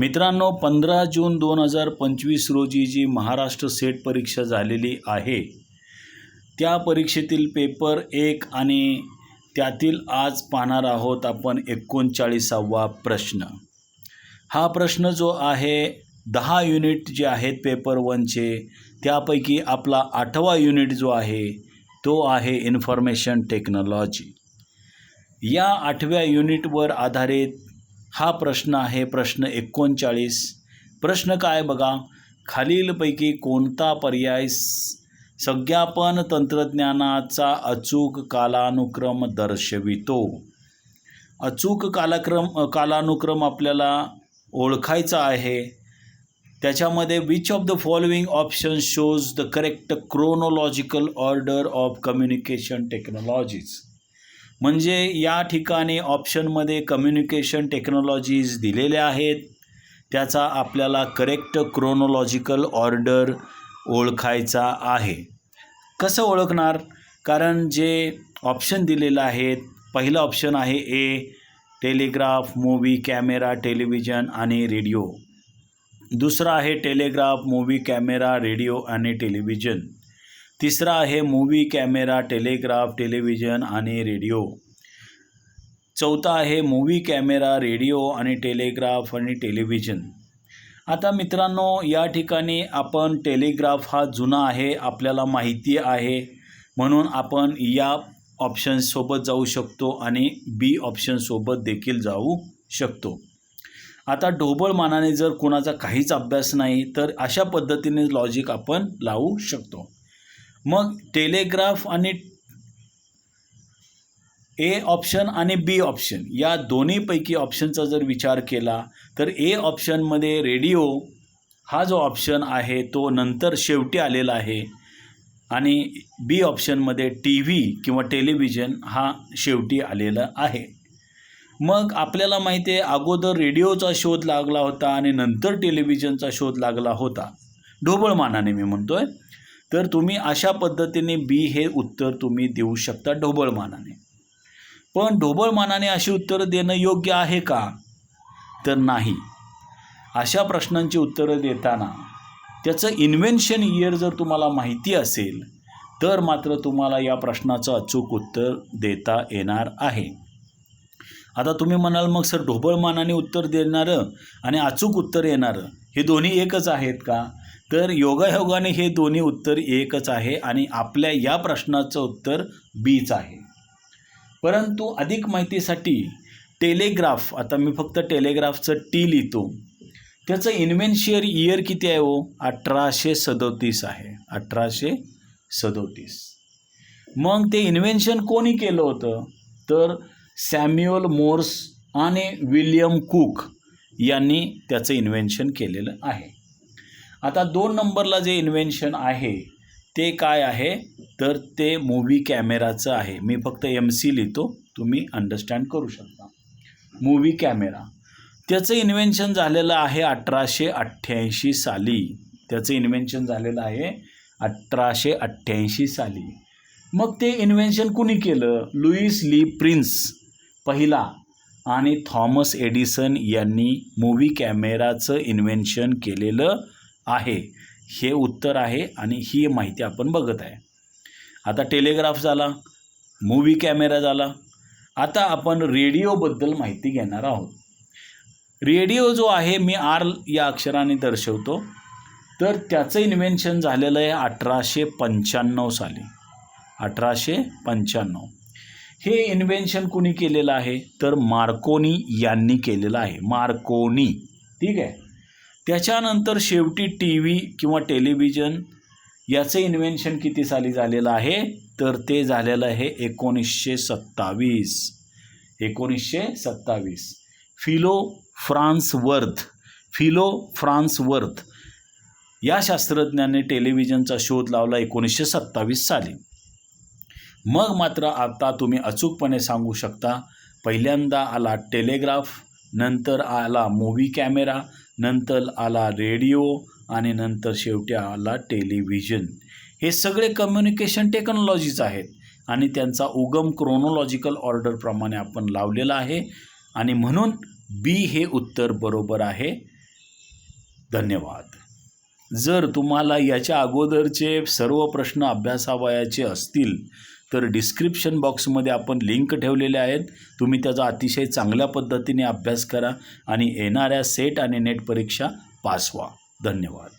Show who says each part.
Speaker 1: मित्रांनो, 15 जून 2025 रोजी जी महाराष्ट्र सेट परीक्षा झालेली आहे, त्या परीक्षेतील पेपर 1 आणि त्यातील आज पाहणार आहोत आपण 39वा प्रश्न. हा प्रश्न जो आहे 10 युनिट जे आहेत पेपर 1चे, त्यापैकी आपला 8वा युनिट जो आहे तो आहे इन्फॉर्मेशन टेक्नॉलॉजी. या 8व्या युनिटवर आधारित हा प्रश्न आहे, प्रश्न 39. प्रश्न काय बघा, खालीलपैकी कोणता पर्याय संज्ञापन तंत्रज्ञानाचा अचूक कालानुक्रम दर्शवितो? अचूक कालानुक्रम आपल्याला ओळखायचा आहे. त्याच्यामध्ये which of the following option shows the correct chronological order of communication technologies. म्हणजे या ठिकाणी ऑप्शनमध्ये कम्युनिकेशन टेक्नॉलॉजीज दिलेल्या आहेत, त्याचा आपल्याला करेक्ट क्रोनॉलॉजिकल ऑर्डर ओळखायचा आहे. कसं ओळखणार? कारण जे ऑप्शन दिलेलं आहेत, पहिलं ऑप्शन आहे ए, टेलिग्राफ, मूव्ही, कॅमेरा, टेलिव्हिजन आणि रेडिओ. दुसरा आहे टेलिग्राफ, मूव्ही, कॅमेरा, रेडिओ आणि टेलिव्हिजन. तिसरा आहे मूव्ही, कॅमेरा, टेलिग्राफ, टेलिव्हिजन आणि रेडिओ. चौथा आहे मूव्ही, कॅमेरा, रेडिओ आणि टेलिग्राफ आणि टेलिव्हिजन. आता मित्रांनो, या ठिकाणी आपण टेलिग्राफ हा जुना आहे, आपल्याला माहिती आहे, म्हणून आपण या ऑप्शनसोबत जाऊ शकतो आणि बी ऑप्शनसोबत देखील जाऊ शकतो. आता ढोबळ मानाने जर कुणाचा काहीच अभ्यास नाही तर अशा पद्धतीने लॉजिक आपण लावू शकतो. मग टेलिग्राफ आणि ए ऑप्शन आणि बी ऑप्शन या दोन्हीपैकी ऑप्शनचा जर विचार केला तर ए ऑप्शनमध्ये रेडिओ हा जो ऑप्शन आहे तो नंतर शेवटी आलेला आहे आणि बी ऑप्शनमध्ये टी व्ही किंवा टेलिव्हिजन हा शेवटी आलेला आहे. मग आपल्याला माहिती आहे अगोदर रेडिओचा शोध लागला होता आणि नंतर टेलिव्हिजनचा शोध लागला होता, ढोबळ मानाने मी म्हणतोय. तर तुम्ही अशा पद्धतीने बी हे उत्तर तुम्ही देऊ शकता ढोबळ मानाने. पण ढोबळ मानाने अशी उत्तरं देणं योग्य आहे का? तर नाही. अशा प्रश्नांची उत्तरं देताना त्याचं इन्व्हेन्शन इयर जर तुम्हाला माहिती असेल तर मात्र तुम्हाला या प्रश्नाचं अचूक उत्तर देता येणार आहे. आता तुम्ही म्हणाल मग सर ढोबळ मानाने उत्तर देणारं आणि अचूक उत्तर येणारं हे दोन्ही एकच आहेत का? तर योगायोगाने हे दोन्ही उत्तर एकच आहे आणि आपल्या या प्रश्नाचं उत्तर बीच आहे. परंतु अधिक माहितीसाठी टेलिग्राफ, आता मी फक्त टेलिग्राफचं टी लिहितो, त्याचं इन्व्हेन्शियर इयर किती आहे हो? 1837 आहे. 1837. मग ते इन्व्हेन्शन कोणी केलं होतं? तर सॅम्युअल मोर्स आणि विल्यम कुक यांनी त्याचं इन्व्हेन्शन केलेलं आहे. आता 2 नंबरला जे इन्व्हेन्शन आहे ते काय आहे? तर ते मूव्ही कॅमेराचं आहे. मी फक्त MC लिहितो, तुम्ही अंडरस्टँड करू शकता. मूव्ही कॅमेरा त्याचं इन्व्हेन्शन झालेलं आहे 1888 साली. त्याचं इन्व्हेन्शन झालेलं आहे 1888 साली. मग ते इन्व्हेन्शन कुणी केलं? लुईस ली प्रिन्स पहिला आणि थॉमस एडिसन यांनी मूव्ही कॅमेराचं इन्व्हेन्शन केलेलं आहे. हे उत्तर आहे आणि ही माहिती आपण बघत आहे. आता टेलिग्राफ झाला, मूव्ही कॅमेरा झाला. आता आपण रेडिओबद्दल माहिती घेणार आहोत. रेडिओ जो आहे मी R या अक्षराने दर्शवतो, तर त्याचं इन्व्हेन्शन झालेलं आहे 1895 साली. 1895. हे इन्व्हेन्शन कुणी केलेलं आहे? तर मार्कोनी यांनी केलेलं आहे. मार्कोनी. ठीक आहे. त्याच्यानंतर शेवटी टी व्ही किंवा टेलिव्हिजन याचं इन्व्हेन्शन किती साली झालेलं आहे? तर ते झालेलं आहे 1927. 1927. फिलो फ्रान्सवर्थ या शास्त्रज्ञाने टेलिव्हिजनचा शोध लावला 1927 साली. मग मात्र आता तुम्ही अचूकपणे सांगू शकता, पहिल्यांदा आला टेलिग्राफ, नंतर आला मूव्ही कॅमेरा, नंतर आला रेडिओ आणि नंतर शेवटी आला टेलिव्हिजन. हे सगळे कम्युनिकेशन टेक्नॉलॉजीज आहेत आणि त्यांचा उगम क्रोनॉलॉजिकल ऑर्डरप्रमाणे आपण लावलेला आहे आणि म्हणून बी हे उत्तर बरोबर आहे. धन्यवाद. जर तुम्हाला याच्या अगोदरचे सर्व प्रश्न अभ्यासावयाचे असतील तर डिस्क्रिप्शन बॉक्समध्ये आपण लिंक ठेवलेले आहेत. तुम्ही त्याचा अतिशय चांगल्या पद्धतीने अभ्यास करा आणि येणाऱ्या सेट आणि नेट परीक्षा पास व्हा. धन्यवाद.